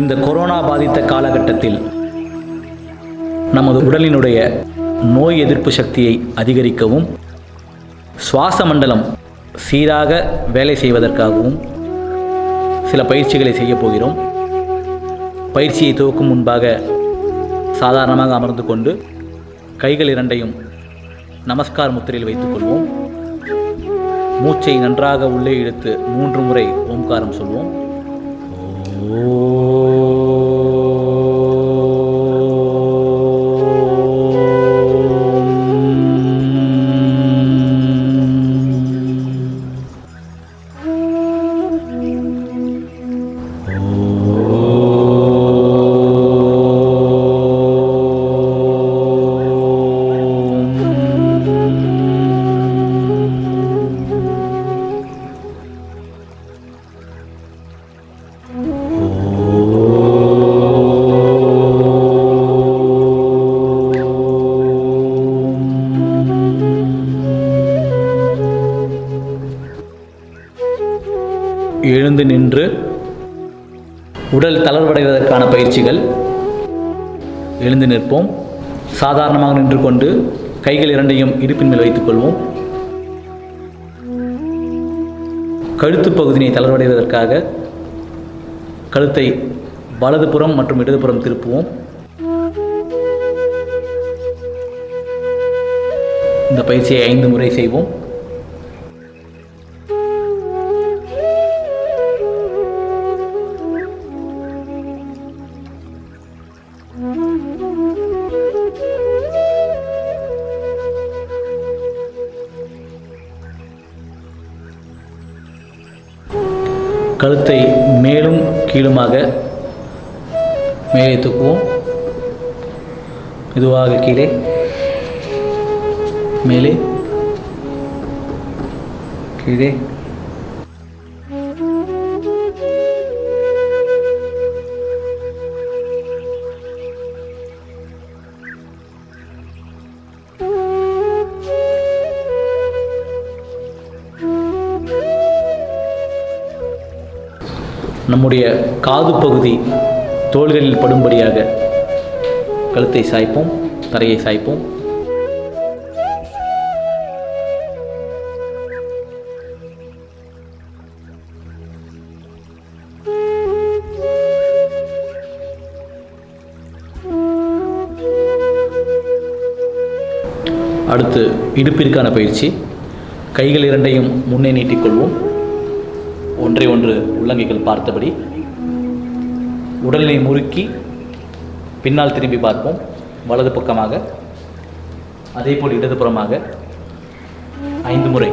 இந்த கொரோனா பாதித்த காலகட்டத்தில் நமது உடலினுடைய நோய் எதிர்ப்பு சக்தியை அதிகரிக்கவும், சுவாச மண்டலம் சீராக வேலை செய்வதற்காகவும் சில பயிற்சிகளை செய்ய போகிறோம். பயிற்சியை துவக்கும் முன்பாக சாதாரணமாக அமர்ந்து கொண்டு கைகள் இரண்டையும் நமஸ்கார் முத்திரையில் வைத்துக் கொள்வோம். மூச்சை நன்றாக உள்ளே இழுத்து 3 முறை ஓம்காரம் சொல்வோம். எழுந்து நின்று உடல் தளர்வடைவதற்கான பயிற்சிகள். எழுந்து நிற்போம். சாதாரணமாக நின்று கொண்டு கைகள் இரண்டையும் இடுப்பின் மேல் வைத்துக் கொள்வோம். கழுத்து பகுதியை தளர்வடைவதற்காக கழுத்தை வலதுபுறம் மற்றும் இடதுபுறம் திருப்புவோம். இந்த பயிற்சியை 5 முறை செய்வோம். கழுத்தை மேலும் கீழுமாக மேலே தூக்குவோம். மெதுவாக கீழே, மேலே, கீழே. நம்முடைய காது பகுதி தோள்களில் படும்படியாக கழுத்தை சாய்ப்போம், தரையை சாய்ப்போம். அடுத்து இடுப்பிற்கான பயிற்சி. கைகள் இரண்டையும் முன்னே நீட்டிக்கொள்வோம். ஒன்றை ஒன்று உள்ளங்கைகள் பார்த்தபடி உடலை முறுக்கி பின்னால் திரும்பி பார்ப்போம். வலது பக்கமாக, அதேபோல் இடதுபுறமாக 5 முறை.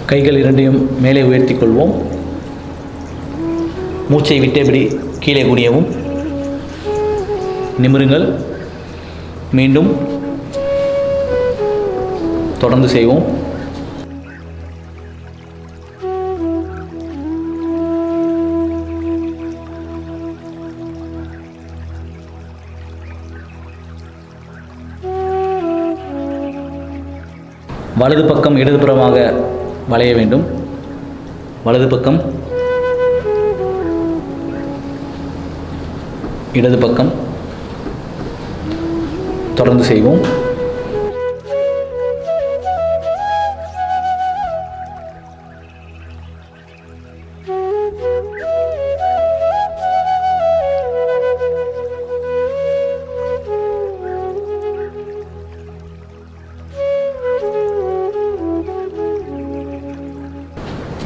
கைகள் இரண்டையும் மேலே உயர்த்தி கொள்வோம். மூச்சை விட்டபடி கீழே குனியவும். நிமிருங்கள். மீண்டும் தொடர்ந்து செய்வோம். வலது பக்கம் இடதுபுறமாக வளைய வேண்டும். வலது பக்கம், இடது பக்கம். தொடர்ந்து செய்வோம்.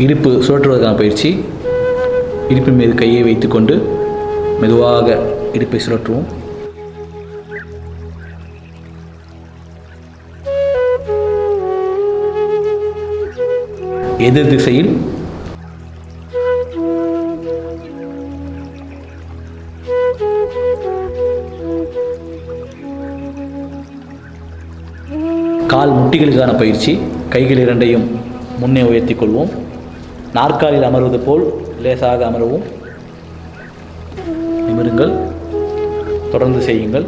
இடுப்பு சுழற்றுவதற்கான பயிற்சி. இடுப்பின் மீது கையை வைத்துக்கொண்டு மெதுவாக இடுப்பை சுழற்றுவோம். எதிர் திசையில் கால் முட்டிகளுக்கான பயிற்சி. கைகள் இரண்டையும் முன்னே உயர்த்திக் கொள்வோம். நாற்காலில் அமர்வது போல் லேசாக அமரவும். நிமிருங்கள். தொடர்ந்து செய்யுங்கள்.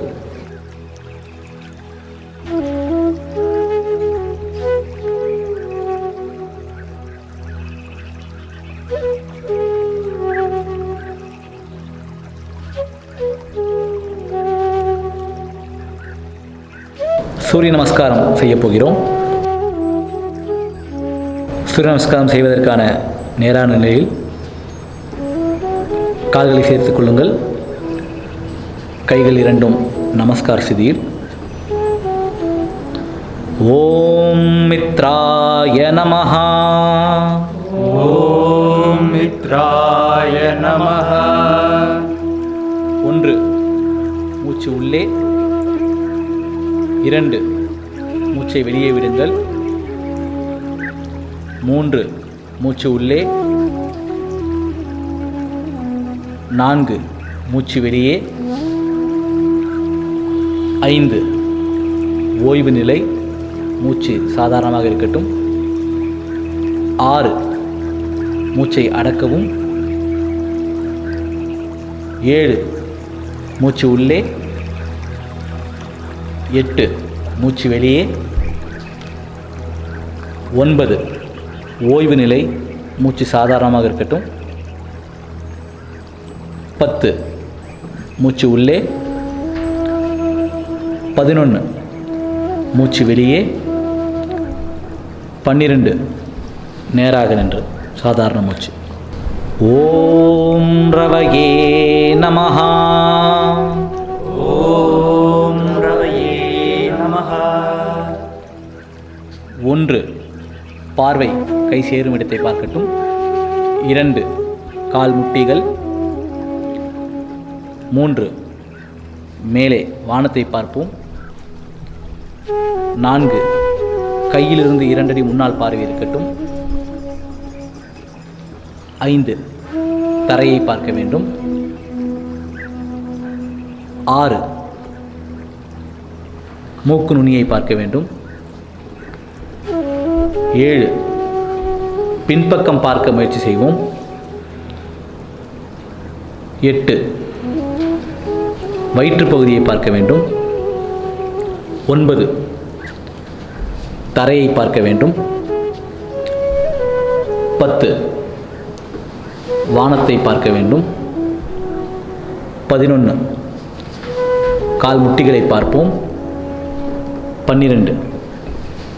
சூரிய நமஸ்காரம் செய்யப் போகிறோம். சூரிய நமஸ்காரம் செய்வதற்கான நேரான நிலையில் கால்களை சேர்த்துக் கொள்ளுங்கள். கைகள் இரண்டும் நமஸ்கார் ஸ்திதியில். ஓம் மித்ராய நமஹ. ஓம் மித்ராய நமஹ. 1 மூச்சு உள்ளே, 2 மூச்சை வெளியே விடுங்கள், 3 மூச்சு உள்ளே, 4 மூச்சு வெளியே, 5 ஓய்வு நிலை, மூச்சு சாதாரணமாக இருக்கட்டும், 6 மூச்சை அடக்கவும், 7 மூச்சு உள்ளே, 8 மூச்சு வெளியே, 9 ஓய்வு நிலை, மூச்சு சாதாரணமாக இருக்கட்டும், 10 மூச்சு உள்ளே, 11 மூச்சு வெளியே, 12 நேராக நின்று சாதாரண மூச்சு. ஓம் ரவயே நமஹ. ஓம் ரவயே நமஹ. 1 பார்வை கை சேரும் இடத்தை பார்க்கட்டும். 2 கால் முட்டிகள். 3 மேலே வானத்தை பார்ப்போம். 4 கையிலிருந்து 2 அடி முன்னால் பார்வை இருக்கட்டும். 5 தரையை பார்க்க வேண்டும். 6 மூக்கு நுனியை பார்க்க வேண்டும். 7 பின்பக்கம் பார்க்க முயற்சி செய்வோம். 8 வயிற்று பகுதியை பார்க்க வேண்டும். 9 தரையை பார்க்க வேண்டும். 10 வானத்தை பார்க்க வேண்டும். 11 கால் முட்டிகளை பார்ப்போம். 12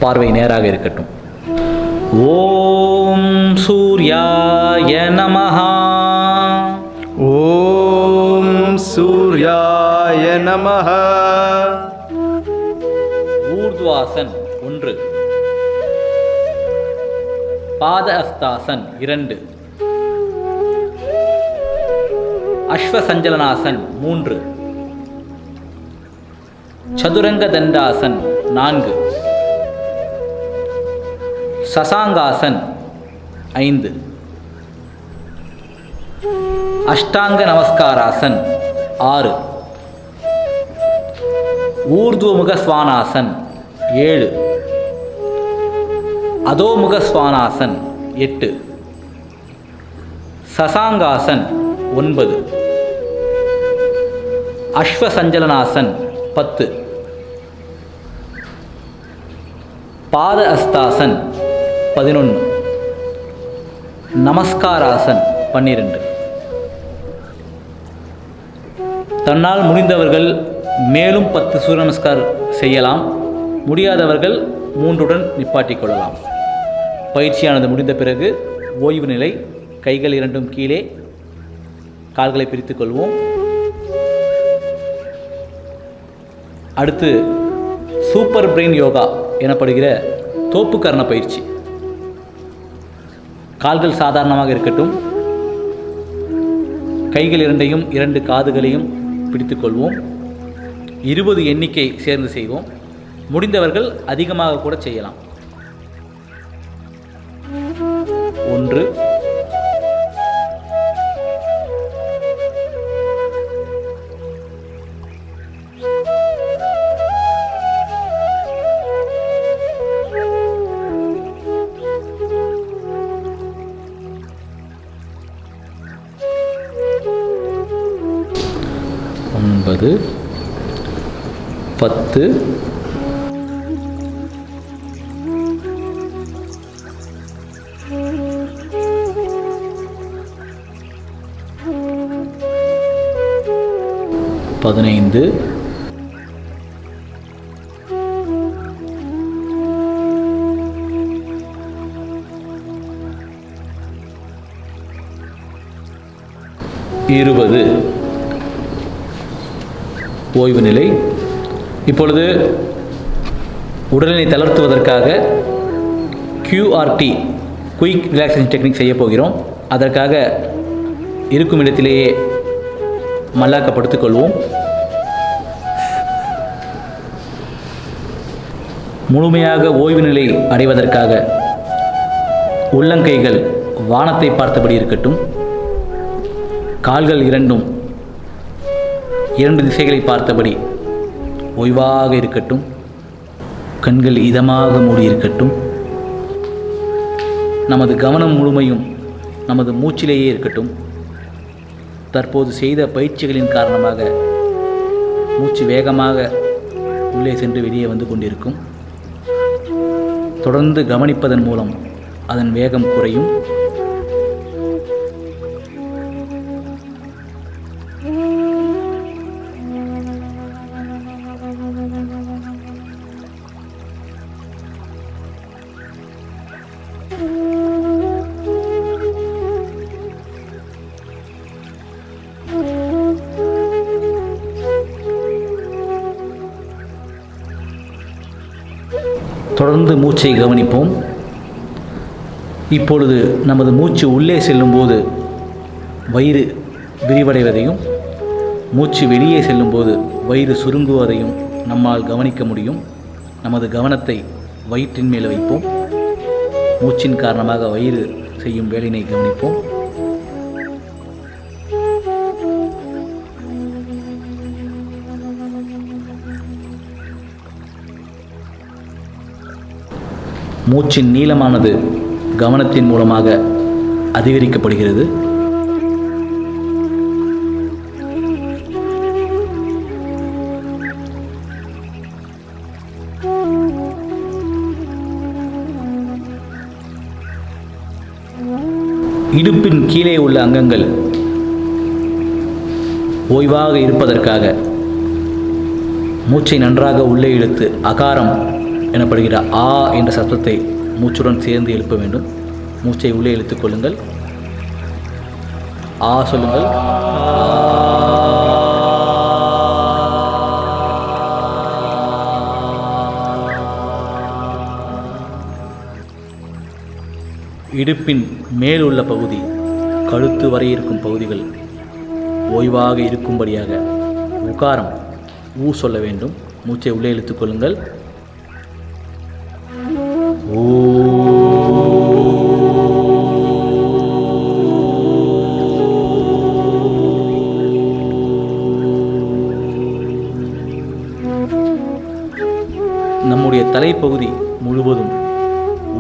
பார்வை நேராக இருக்கட்டும். ஓம் சூர்யாய நமஹ. ஓம் சூர்யாய நமஹ. ஊர்த்வாசன் 1, பாத அஸ்தாசன் 2, அஸ்வசஞ்சலனாசன் 3, சதுரங்க தண்டாசன் 4, சசாங்காசன் 5, அஷ்டாங்க நமஸ்காராசன் 6, ஊர்துவமுக ஸ்வானாசன் 7, அதோமுக ஸ்வானாசன் 8, சசாங்காசன் 9, அஸ்வசஞ்சலனாசன் 10, பாத அஸ்தாசன் 11, நமஸ்காராசன் 12. தன்னால் முடிந்தவர்கள் மேலும் 10 சூரிய நமஸ்கார் செய்யலாம். முடியாதவர்கள் 3உடன் நிப்பாட்டிக் கொள்ளலாம். பயிற்சியானது முடிந்த பிறகு ஓய்வு நிலை. கைகள் இரண்டும் கீழே, கால்களை பிரித்துக் கொள்வோம். அடுத்து சூப்பர் பிரெயின் யோகா எனப்படுகிற தோப்புக்கரண பயிற்சி. கால்கள் சாதாரணமாக இருக்கட்டும். கைகள் இரண்டையும் 2 காதுகளையும் பிடித்துக் கொள்வோம். 20 எண்ணிக்கை சேர்ந்து செய்வோம். முடிந்தவர்கள் அதிகமாக கூட செய்யலாம். 1 2 9 10 15 20 ஓய்வு நிலை. இப்பொழுது உடலினை தளர்த்துவதற்காக QRT குயிக் ரிலாக்ஸேஷன் டெக்னிக் செய்ய போகிறோம். அதற்காக இருக்கும் இடத்திலேயே மல்லாக்கப்படுத்திக் கொள்வோம். முழுமையாக ஓய்வு நிலை அடைவதற்காக உள்ளங்கைகள் வானத்தை பார்த்தபடி இருக்கட்டும். கால்கள் இரண்டும் 2 திசைகளை பார்த்தபடி ஓய்வாக இருக்கட்டும். கண்கள் இதமாக மூடியிருக்கட்டும். நமது கவனம் முழுமையும் நமது மூச்சிலேயே இருக்கட்டும். தற்போது செய்த பயிற்சிகளின் காரணமாக மூச்சு வேகமாக உள்ளே சென்று வெளியே வந்து கொண்டிருக்கும். தொடர்ந்து கவனிப்பதன் மூலம் அதன் வேகம் குறையும். தொடர்ந்து மூச்சை கவனிப்போம். இப்பொழுது நமது மூச்சு உள்ளே செல்லும்போது வயிறு விரிவடைவதையும் மூச்சு வெளியே செல்லும்போது வயிறு சுருங்குவதையும் நம்மால் கவனிக்க முடியும். நமது கவனத்தை வயிற்றின் மேல் வைப்போம். மூச்சின் காரணமாக வயிறு செய்யும் வேலையினை கவனிப்போம். மூச்சின் நீளமானது கவனத்தின் மூலமாக அதிகரிக்கப்படுகிறது. இடுப்பின் கீழே உள்ள அங்கங்கள் ஓய்வாக இருப்பதற்காக மூச்சை நன்றாக உள்ளே இழுத்து அகாரம் எனப்படுகிற ஆ என்ற சத்தத்தை மூச்சுடன் சேர்ந்து எழுப்ப வேண்டும். மூச்சை உள்ளே இழுத்துக் கொள்ளுங்கள். ஆ சொல்லுங்கள். இடுப்பின் மேல் உள்ள பகுதி கழுத்து வரை இருக்கும் பகுதிகள் ஓய்வாக இருக்கும்படியாக உகாரம் ஊ சொல்ல வேண்டும். மூச்சை உள்ளே இழுத்துக் கொள்ளுங்கள். நம்முடைய தலைப்பகுதி முழுவதும்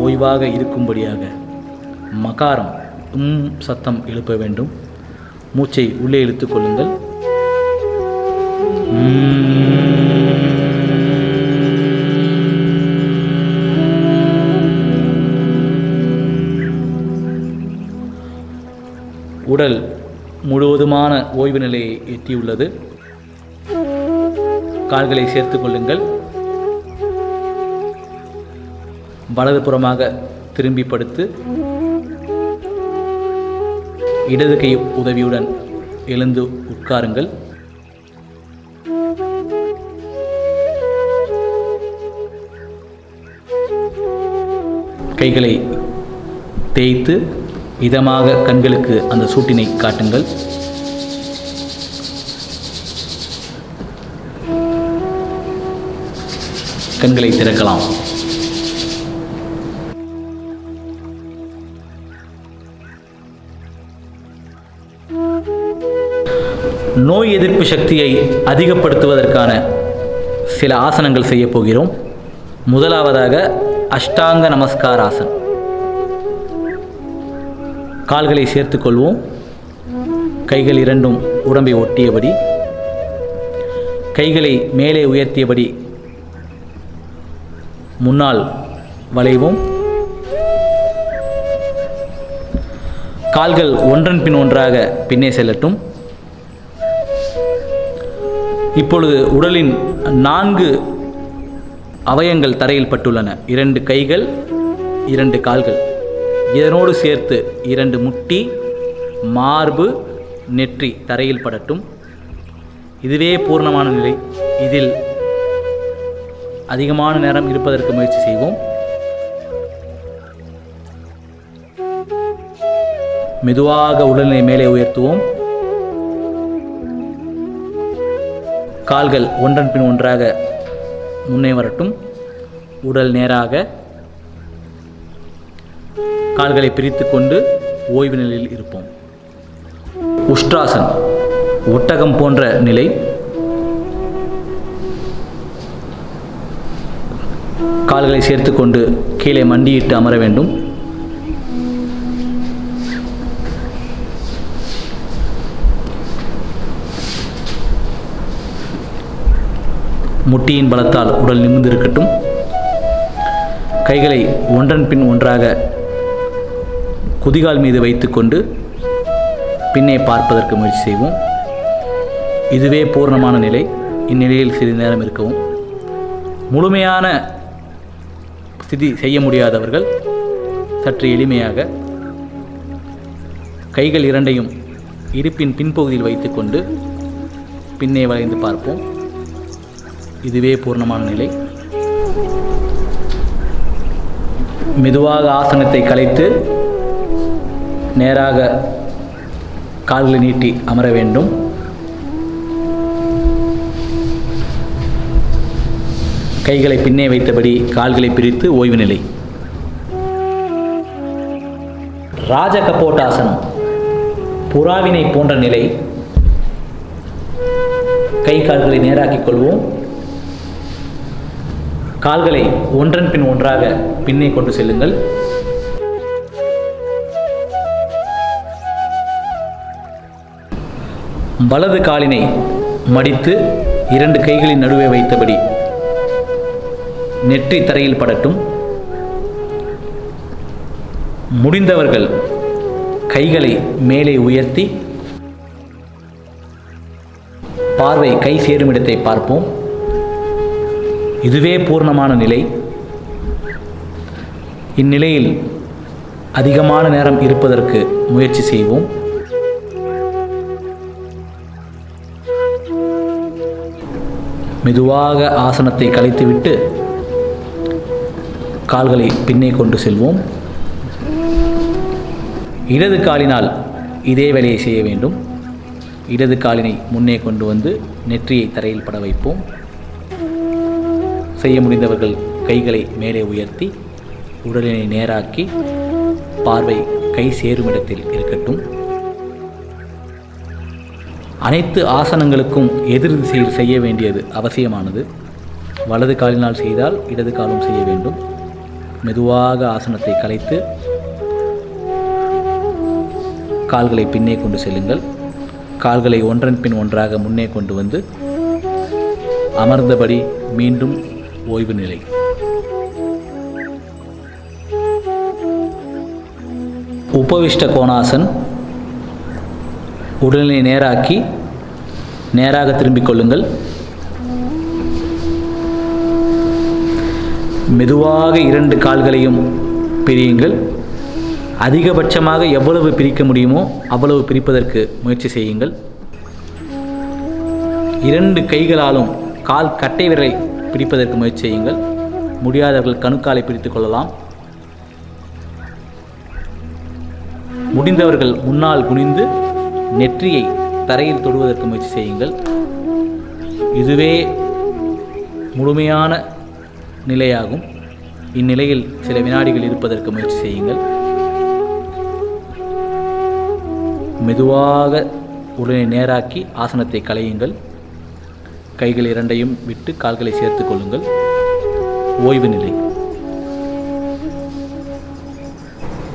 ஓய்வாக இருக்கும்படியாக மகாரம் சத்தம் எழுப்ப வேண்டும். மூச்சை உள்ளே இழுத்துக் கொள்ளுங்கள். உடல் முழுவதுமான ஓய்வு நிலையை எட்டியுள்ளது. கால்களை சேர்த்துக் கொள்ளுங்கள். வலது புறமாக திரும்பி படுத்து இடது கை உதவியுடன் எழுந்து உட்காருங்கள். கைகளை தேய்த்து இதமாக கண்களுக்கு அந்த சூட்டினை காட்டுங்கள். கண்களை திறக்கலாம். நோய் எதிர்ப்பு சக்தியை அதிகப்படுத்துவதற்கான சில ஆசனங்கள் செய்ய போகிறோம். முதலாவதாக அஷ்டாங்க நமஸ்கார ஆசனம். கால்களை சேர்த்துக் கொள்வோம். கைகள் இரண்டும் உடம்பை ஒட்டியபடி கைகளை மேலே உயர்த்தியபடி முன்னால் வளைவோம். கால்கள் ஒன்றன் பின் ஒன்றாக பின்னே செல்லட்டும். இப்பொழுது உடலின் 4 அவயங்கள் தரையில் பட்டுள்ளன. 2 கைகள், 2 கால்கள், இதனோடு சேர்த்து 2 முட்டி, மார்பு, நெற்றி தரையில் படட்டும். இதுவே பூர்ணமான நிலை. இதில் அதிகமான நேரம் இருப்பதற்கு முயற்சி செய்வோம். மெதுவாக உடலை மேலே உயர்த்துவோம். கால்கள் ஒன்றன் பின் ஒன்றாக முன்னே வரட்டும். உடல் நேராக, கால்களை பிரித்து கொண்டு ஓய்வு நிலையில் இருப்போம். உஷ்ட்ராசன், ஒட்டகம் போன்ற நிலை. கால்களை சேர்த்து கொண்டு கீழே மண்டியிட்டு அமர வேண்டும். முட்டியின் பலத்தால் உடல் நிமிர்ந்து இருக்கட்டும். கைகளை ஒன்றன் பின் ஒன்றாக குதிகால் மீது வைத்துக்கொண்டு பின்னே பார்ப்பதற்கு முயற்சி செய்வோம். இதுவே பூர்ணமான நிலை. இந்நிலையில் சிறிது நேரம் இருக்கவும். முழுமையான ஸ்திதி செய்ய முடியாதவர்கள் சற்று எளிமையாக கைகள் இரண்டையும் இடுப்பின் பின்பகுதியில் வைத்துக்கொண்டு பின்னே வளைந்து பார்ப்போம். இதுவே பூர்ணமான நிலை. மெதுவாக ஆசனத்தை கலைத்து நேராக கால்களை நீட்டி அமர வேண்டும். கைகளை பின்னே வைத்தபடி கால்களை பிரித்து ஓய்வு நிலை. ராஜ கபோட்டாசனம், புறாவினை போன்ற நிலை. கை கால்களை நேராக்கிக் கொள்வோம். கால்களை ஒன்றன் பின் ஒன்றாக பின்னே கொண்டு செல்லுங்கள். வலது காலினை மடித்து 2 கைகளின் நடுவே வைத்தபடி நெற்றி தரையில் படட்டும். முடிந்தவர்கள் கைகளை மேலே உயர்த்தி பார்வை கை சேரும் இடத்தை பார்ப்போம். இதுவே பூர்ணமான நிலை. இந்நிலையில் அதிகமான நேரம் இருப்பதற்கு முயற்சி செய்வோம். மெதுவாக ஆசனத்தை கலைத்துவிட்டு கால்களை பின்னே கொண்டு செல்வோம். இடது காலினால் இதே வேலையை செய்ய வேண்டும். இடது காலினை முன்னே கொண்டு வந்து நெற்றியை தரையில் பட வைப்போம். செய்ய முடிந்தவர்கள் கைகளை மேலே உயர்த்தி உடலினை நேராக்கி பார்வை கை சேரும் இடத்தில் இருக்கட்டும். அனைத்து ஆசனங்களுக்கும் எதிர் திசையில் செய்ய வேண்டியது அவசியமானது. வலது காலினால் செய்தால் இடது காலும் செய்ய வேண்டும். மெதுவாக ஆசனத்தை கலைத்து கால்களை பின்னே கொண்டு செல்லுங்கள். கால்களை ஒன்றன் பின் ஒன்றாக முன்னே கொண்டு வந்து அமர்ந்தபடி மீண்டும் ஓய்வு நிலை. உபவிஷ்ட கோணாசன், உடலினை நேராக்கி நேராக திரும்பிக் கொள்ளுங்கள். மெதுவாக 2 கால்களையும் பிரியுங்கள். அதிகபட்சமாக எவ்வளவு பிரிக்க முடியுமோ அவ்வளவு பிரிப்பதற்கு முயற்சி செய்யுங்கள். 2 கைகளாலும் கால் கட்டை விரலை பிடிப்பதற்கு முயற்சி செய்யுங்கள். முடியாதவர்கள் கணுக்காலை பிடித்துக் கொள்ளலாம். முடிந்தவர்கள் முன்னால் குனிந்து நெற்றியை தரையில் தொடுவதற்கு முயற்சி செய்யுங்கள். இதுவே முழுமையான நிலையாகும். இந்நிலையில் சில வினாடிகள் இருப்பதற்கு முயற்சி செய்யுங்கள். மெதுவாக உடலை நேராக்கி ஆசனத்தை கலையுங்கள். கைகள் இரண்டையும் விட்டு கால்களை சேர்த்து கொள்ளுங்கள். ஓய்வு நிலை.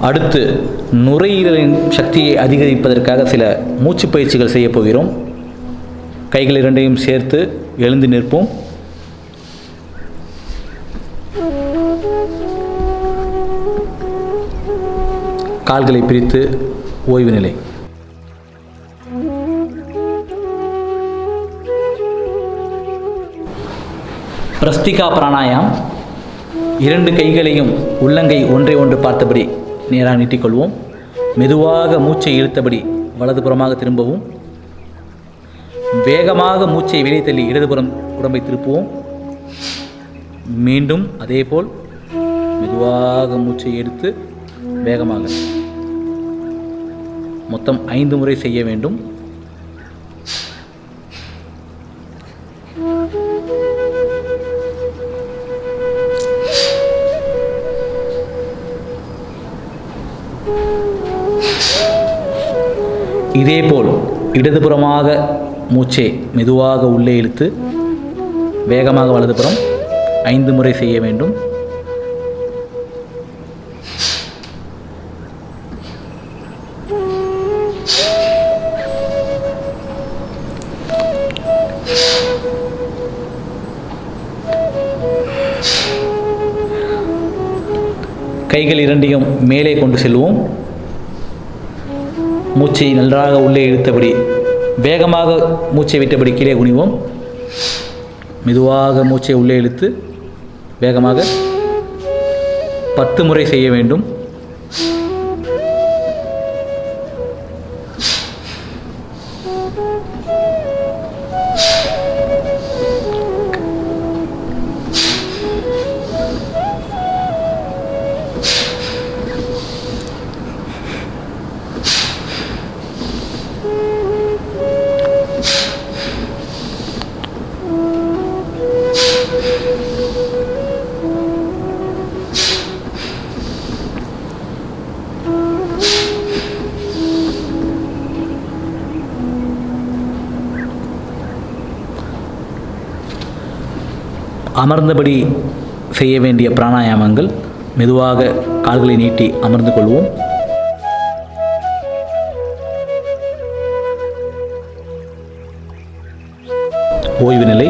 அடுத்து நுரையீரலின் சக்தியை அதிகரிப்பதற்காக சில மூச்சு பயிற்சிகள் செய்ய போகிறோம். கைகள் இரண்டையும் சேர்த்து எழுந்து நிற்போம். கால்களை பிரித்து ஓய்வு நிலை. பிரஸ்திகா பிராணாயாம். இரண்டு கைகளையும் உள்ளங்கை ஒன்றை ஒன்று பார்த்தபடி நேராக நீட்டிக்கொள்வோம். மெதுவாக மூச்சை இழுத்தபடி வலதுபுறமாக திரும்பவும். வேகமாக மூச்சை வெளியே தள்ளி இடதுபுறம் உடம்பை திருப்புவோம். மீண்டும் அதேபோல் மெதுவாக மூச்சை எடுத்து வேகமாக. மொத்தம் 5 முறை செய்ய வேண்டும். இதேபோல் இடதுபுறமாக மூச்சை மெதுவாக உள்ளே இழுத்து வேகமாக வலதுபுறம் 5 முறை செய்ய வேண்டும். கைகள் இரண்டையும் மேலே கொண்டு செல்வோம். மூச்சை நன்றாக உள்ளே இழுத்தபடி வேகமாக மூச்சை விட்டபடி கீழே குனிவோம். மெதுவாக மூச்சை உள்ளே இழுத்து வேகமாக 10 முறை செய்ய வேண்டும். அமர்ந்தபடி செய்ய வேண்டிய பிராணாயாமங்கள். மெதுவாக கால்களை நீட்டி அமர்ந்து கொள்வோம். ஓய்வு நிலை.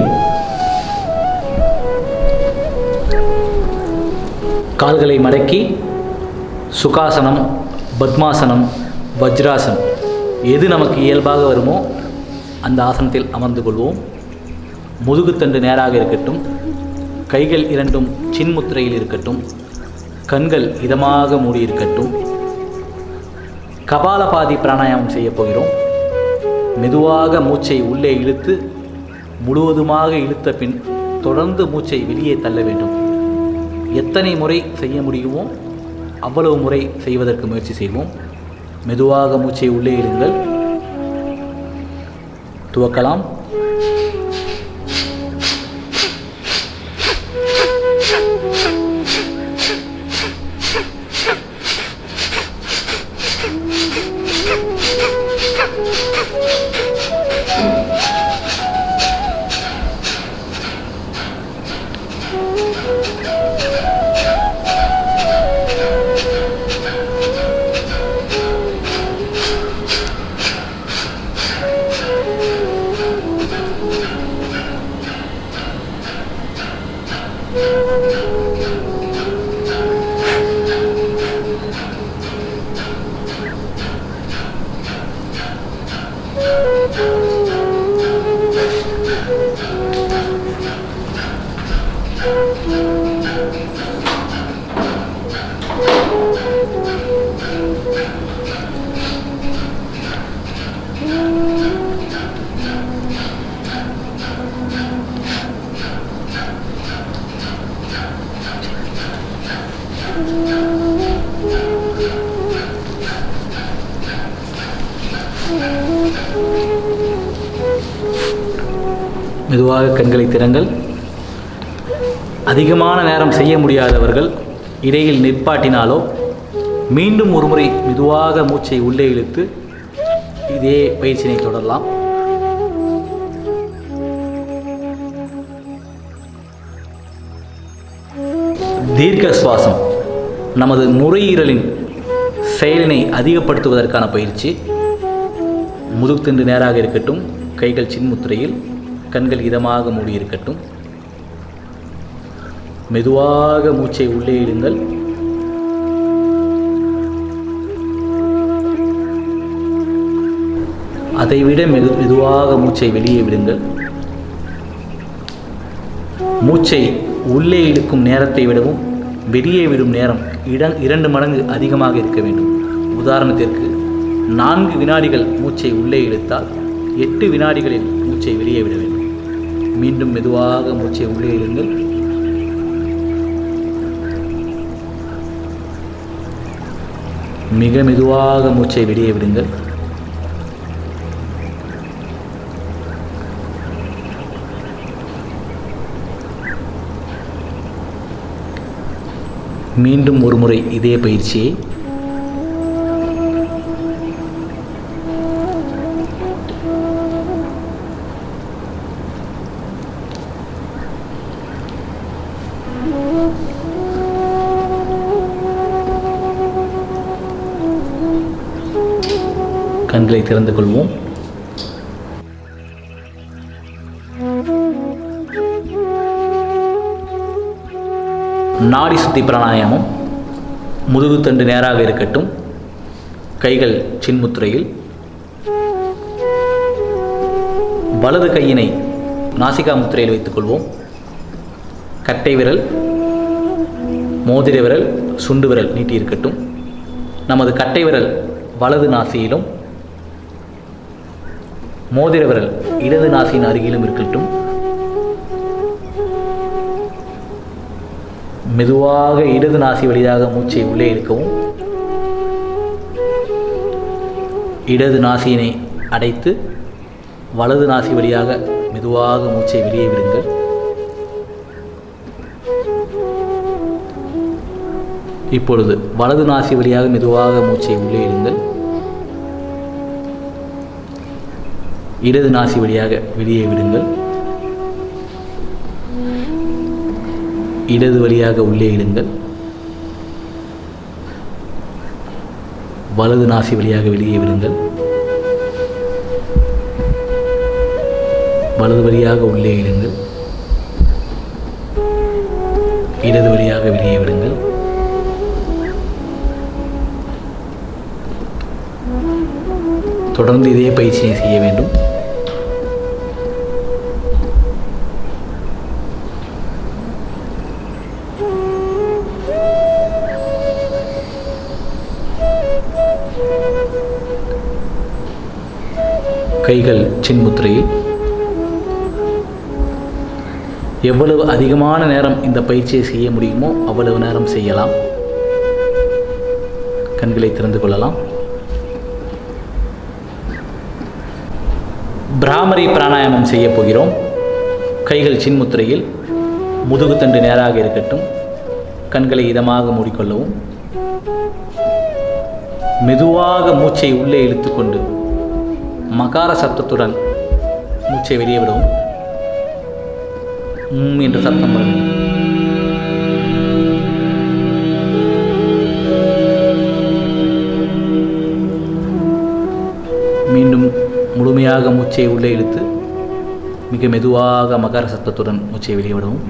கால்களை மடக்கி சுகாசனம், பத்மாசனம், வஜ்ராசனம் எது நமக்கு இயல்பாக வருமோ அந்த ஆசனத்தில் அமர்ந்து கொள்வோம். முதுகுத்தண்டு நேராக இருக்கட்டும். கைகள் இரண்டும் சின்முத்திரையில் இருக்கட்டும். கண்கள் இதமாக மூடியிருக்கட்டும். கபாலபாதி பிராணாயாமம் செய்ய போகிறோம். மெதுவாக மூச்சை உள்ளே இழுத்து முழுவதுமாக இழுத்த பின் தொடர்ந்து மூச்சை வெளியே தள்ள வேண்டும். எத்தனை முறை செய்ய முடியுமோ அவ்வளவு முறை செய்வதற்கு முயற்சி செய்வோம். மெதுவாக மூச்சை உள்ளே இழுங்கள். துவக்கலாம். மெதுவாக கண்களை திறங்கள். அதிகமான நேரம் செய்ய முடியாதவர்கள் இடையில் நிற்பாட்டினாலோ மீண்டும் ஒருமுறை மெதுவாக மூச்சை உள்ளே இழுத்து இதே பயிற்சியினை தொடரலாம். தீர்க்க சுவாசம் நமது நுரையீரலின் செயலினை அதிகப்படுத்துவதற்கான பயிற்சி. முதுகுத்தண்டு நேராக இருக்கட்டும். கைகள் சின்முத்திரையில், கண்கள் இதமாக மூடியிருக்கட்டும். மெதுவாக மூச்சை உள்ளே இழுங்கள். அதைவிட மெதுவாக மூச்சை வெளியே விடுங்கள். மூச்சை உள்ளே இழுக்கும் நேரத்தை விடவும் வெளியே விடும் நேரம் 2 மடங்கு அதிகமாக இருக்க வேண்டும். உதாரணத்திற்கு 4 வினாடிகள் மூச்சை உள்ளே இழுத்தால் 8 வினாடிகளில் மூச்சை வெளியே விட வேண்டும். மீண்டும் மெதுவாக மூச்சை உள்ளே இழுங்கள். மிக மெதுவாக மூச்சை வெளியே விடுங்கள். மீண்டும் ஒரு முறை இதே பயிற்சியை கண்களை திறந்து கொள்வோம். நாடி சுத்தி பிராணாயாமம். முதுகுத்தண்டு நேராக இருக்கட்டும். கைகள் சின்முத்திரையில். வலது கையினை நாசிகா முத்திரையில் வைத்துக்கொள்வோம். கட்டை விரல், மோதிர விரல், சுண்டு விரல் நீட்டி இருக்கட்டும். நமது கட்டை விரல் வலது நாசியிலும், மோதிர விரல் இடது நாசியின் அருகிலும் இருக்கட்டும். மெதுவாக இடது நாசி வழியாக மூச்சை உள்ளே இழுக்கவும். இடது நாசியினை அடைத்து வலது நாசி வழியாக மெதுவாக மூச்சை வெளியே விடுங்கள். இப்பொழுது வலது நாசி வழியாக மெதுவாக மூச்சை உள்ளே இழுங்கள். இடது நாசி வழியாக வெளியே விடுங்கள். இடது வழியாக உள்ளே இழுங்கள். வலது நாசி வழியாக வெளியே விடுங்கள். வலது வழியாக உள்ளே இழுங்கள். இடது வழியாக வெளியே விடுங்கள். தொடர்ந்து இதே பயிற்சியை செய்ய வேண்டும். கைகள் சின்முத்திரையில். எவ்வளவு அதிகமான நேரம் இந்த பயிற்சியை செய்ய முடியுமோ அவ்வளவு நேரம் செய்யலாம். கண்களை திறந்து கொள்ளலாம். பிராமரி பிராணாயாமம் செய்ய போகிறோம். கைகள் சின்முத்திரையில். முதுகுத்தண்டு நேராக இருக்கட்டும். கண்களை இதமாக மூடிக்கொள்ளவும். மெதுவாக மூச்சை உள்ளே இழுத்துக்கொண்டு மகார சப்தத்துடன் மூச்சை வெளியே விடவும். என்று சத்தம் வர வேண்டும். மீண்டும் முழுமையாக மூச்சை உள்ளே இழுத்து மிக மெதுவாக மகார சத்தத்துடன் மூச்சை வெளியே விடவும்.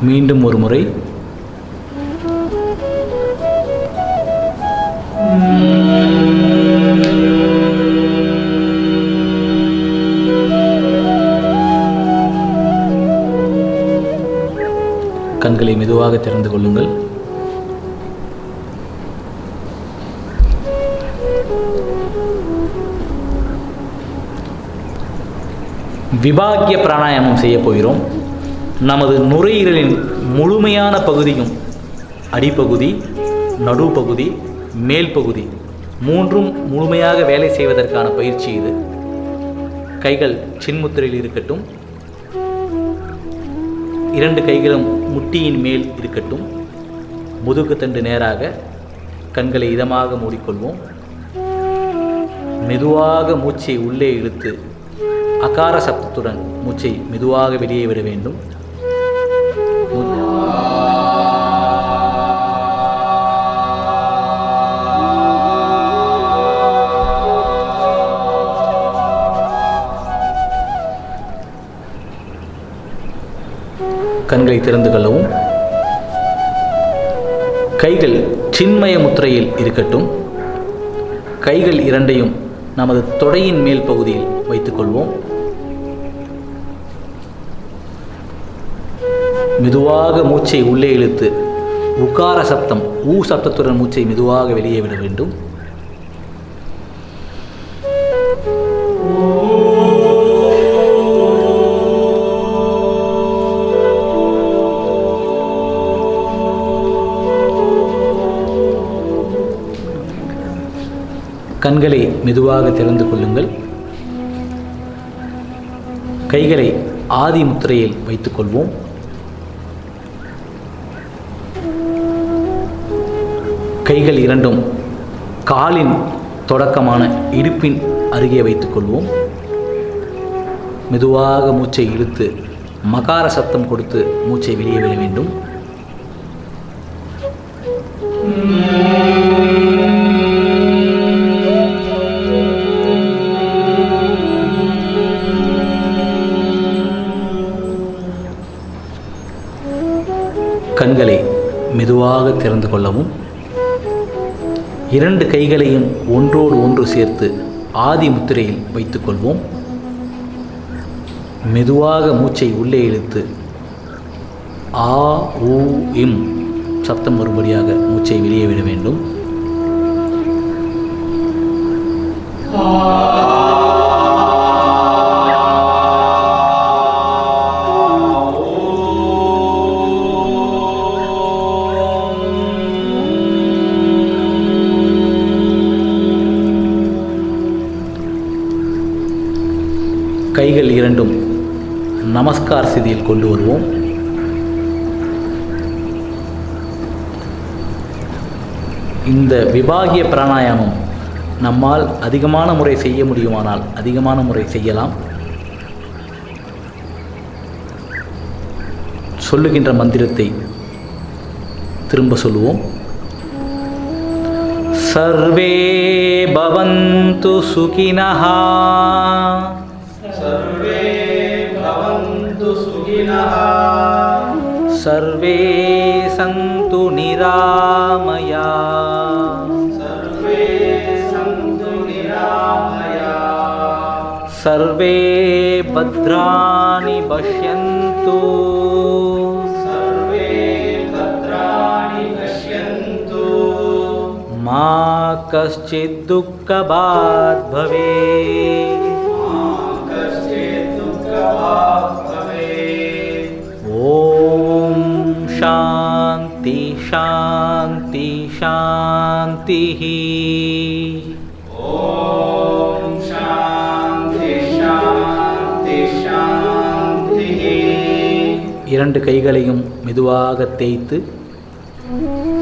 மீண்டும் ஒரு முறை. கண்களை மெதுவாக திறந்து கொள்ளுங்கள். விபாகிய பிராணாயாமம் செய்ய போகிறோம். நமது நுரையீரலின் முழுமையான பகுதியும், அடிப்பகுதி, நடுப்பகுதி, மேல் பகுதி மூன்றும் முழுமையாக வேலை செய்வதற்கான பயிற்சி இது. கைகள் சின்முத்திரையில் இருக்கட்டும். 2 கைகளும் முட்டியின் மேல் இருக்கட்டும். முதுகுத்தண்டு நேராக. கண்களை இதமாக மூடிக்கொள்வோம். மெதுவாக மூச்சை உள்ளே இழுத்து அகார சப்தத்துடன் மூச்சை மெதுவாக வெளியே விட வேண்டும். கண்களை திறந்து கொள்ளவும். கைகள் சின்மய முத்திரையில் இருக்கட்டும். கைகள் இரண்டையும் நமது தொடையின் மேல் பகுதியில் வைத்துக்கொள்வோம். மெதுவாக மூச்சை உள்ளே இழுத்து உகார சப்தம் ஊ சப்தத்துடன் மூச்சை மெதுவாக வெளியே விட வேண்டும். கண்களை மெதுவாக திறந்து கொள்ளுங்கள். கைகளை ஆதி முத்திரையில் வைத்துக் கொள்வோம். கைகள் இரண்டும் காலின் தொடக்கமான இடுப்பின் அருகே வைத்துக் கொள்வோம். மெதுவாக மூச்சை இழுத்து மகார சப்தம் கொடுத்து மூச்சை வெளியே விட வேண்டும். கண்களை மெதுவாக திறந்து கொள்ளவும். இரண்டு கைகளையும் ஒன்றோடு ஒன்று சேர்த்து ஆதி முத்திரையில் வைத்துக் கொள்வோம். மெதுவாக மூச்சை உள்ளே இழுத்து ஆ ஊ இம் சப்தம் வரும்படியாக மூச்சை வெளியே விட வேண்டும். கைகள் இரண்டும் நமஸ்கார் ஸ்திதியில் கொண்டு வருவோம். இந்த விபாகிய பிராணாயாமம் நம்மால் அதிகமான முறை செய்ய முடியுமானால் அதிகமான முறை செய்யலாம். சொல்லுகின்ற மந்திரத்தை திரும்ப சொல்லுவோம். சர்வே பவந்து சுகினஹ सर्वे भवन्तु सुखिनः सर्वे सन्तु निरामया सर्वे सन्तु निरामया सर्वे भद्राणि पश्यन्तु सर्वे भद्राणि पश्यन्तु मा कश्चित् दुःखभाग् भवेत् ओम शांति शांति शांति ओम शांति शांति शांति இரண்டு கைகளையும் மெதுவாக தேய்த்து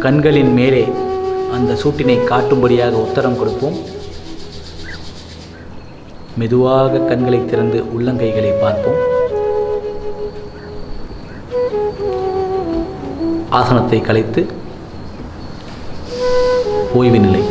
கண்களின் மேலே அந்த சூட்டினை காட்டும்படியாக உத்தரம் கொடுப்போம். மெதுவாக கண்களை திறந்து உள்ளங்கைகளை பார்ப்போம். ஆசனத்தை கலைத்து ஓய்வு நிலை.